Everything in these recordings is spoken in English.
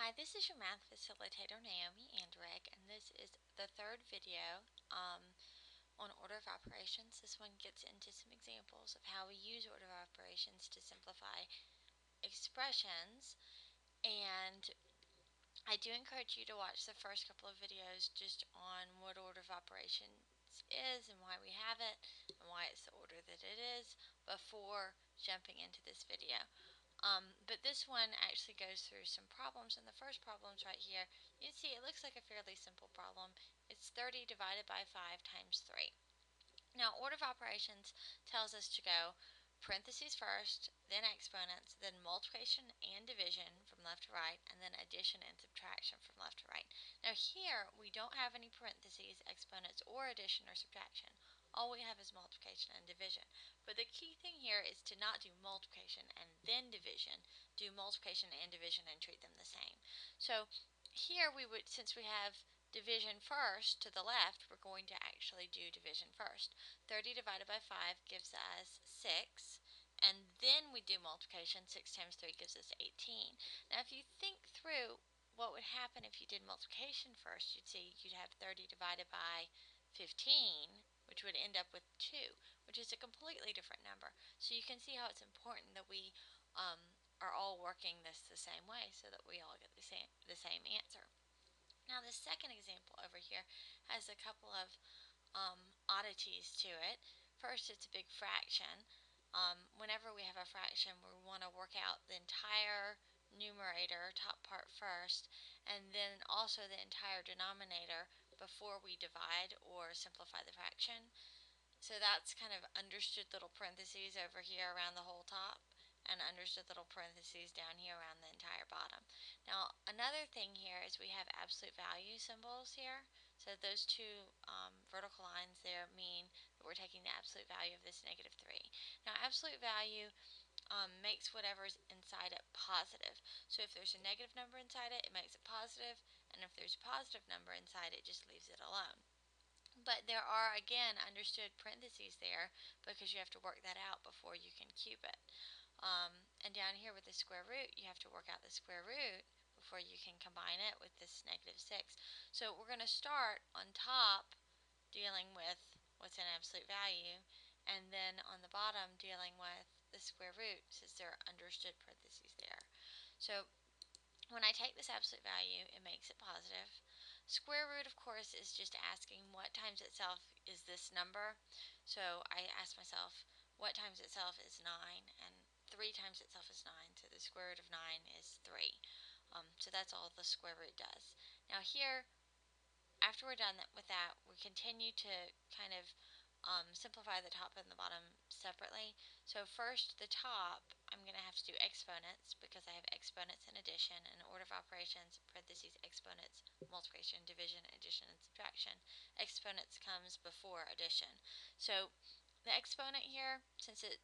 Hi, this is your math facilitator, Naomi Andrek, and this is the third video on order of operations. This one gets into some examples of how we use order of operations to simplify expressions, and I do encourage you to watch the first couple of videos just on what order of operations is and why we have it and why it's the order that it is before jumping into this video. But this one actually goes through some problems, and the first problem's right here. You can see it looks like a fairly simple problem. It's 30 divided by 5 times 3. Now, order of operations tells us to go parentheses first, then exponents, then multiplication and division from left to right, and then addition and subtraction from left to right. Now here, we don't have any parentheses, exponents, or addition or subtraction. All we have is multiplication and division. But the key thing here is to not do multiplication and then division. Do multiplication and division and treat them the same. So here we would, since we have division first to the left, we're going to actually do division first. 30 divided by 5 gives us 6, and then we do multiplication. 6 times 3 gives us 18. Now if you think through what would happen if you did multiplication first, you'd see you'd have 30 divided by 15, which would end up with 2, which is a completely different number. So you can see how it's important that we are all working this the same way so that we all get the same answer. Now the second example over here has a couple of oddities to it. First, it's a big fraction. Whenever we have a fraction, we want to work out the entire numerator, top part first, and then also the entire denominator before we divide or simplify the fraction. So that's kind of understood little parentheses over here around the whole top, and understood little parentheses down here around the entire bottom. Now another thing here is we have absolute value symbols here. So those two vertical lines there mean that we're taking the absolute value of this -3. Now absolute value makes whatever's inside it positive. So if there's a negative number inside it, it makes it positive, and if there's a positive number inside it, just leaves it alone. But there are, again, understood parentheses there because you have to work that out before you can cube it. And down here with the square root, you have to work out the square root before you can combine it with this -6. So we're going to start on top dealing with what's an absolute value, and then on the bottom dealing with the square root, since there are understood parentheses there. So when I take this absolute value, it makes it positive. Square root, of course, is just asking what times itself is this number. So I ask myself, what times itself is 9, and 3 times itself is 9, so the square root of 9 is 3. So that's all the square root does. Now here, after we're done with that, we continue to kind of simplify the top and the bottom separately. So first, the top, I'm going to have to do exponents because I have exponents and addition, and order of operations, parentheses, exponents, multiplication, division, addition, and subtraction. Exponents comes before addition. So the exponent here, since it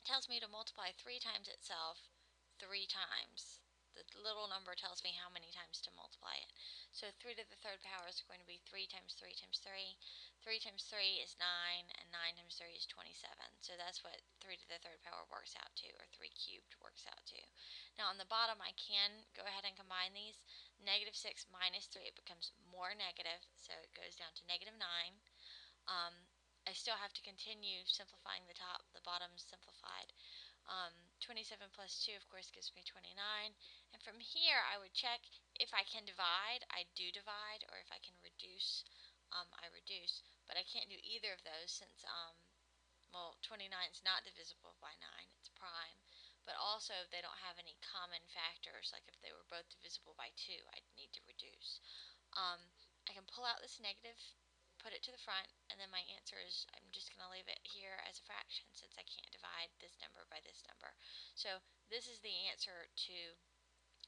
tells me to multiply 3 times itself 3 times, the little number tells me how many times to multiply it. So 3 to the third power is going to be 3 times 3 times 3. 3 times 3 is 9, and 9 times 3 is 27. So that's what 3 to the third power works out to, or 3 cubed works out to. Now on the bottom, I can go ahead and combine these. -6 minus 3, it becomes more negative, so it goes down to -9. I still have to continue simplifying the top. The bottom's simplified. 27 plus 2, of course, gives me 29. And from here, I would check if I can divide, I do divide, or if I can reduce, I reduce. But I can't do either of those since, well, 29 is not divisible by 9. It's prime. But also, they don't have any common factors. Like if they were both divisible by 2, I'd need to reduce. I can pull out this negative, put it to the front, and then my answer is, I'm just going to leave it here as a fraction since I can't divide this number by this number. So this is the answer to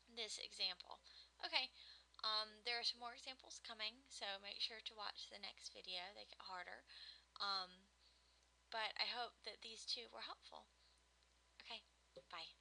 this example. Okay, there are some more examples coming, so make sure to watch the next video. They get harder. But I hope that these two were helpful. Okay, bye.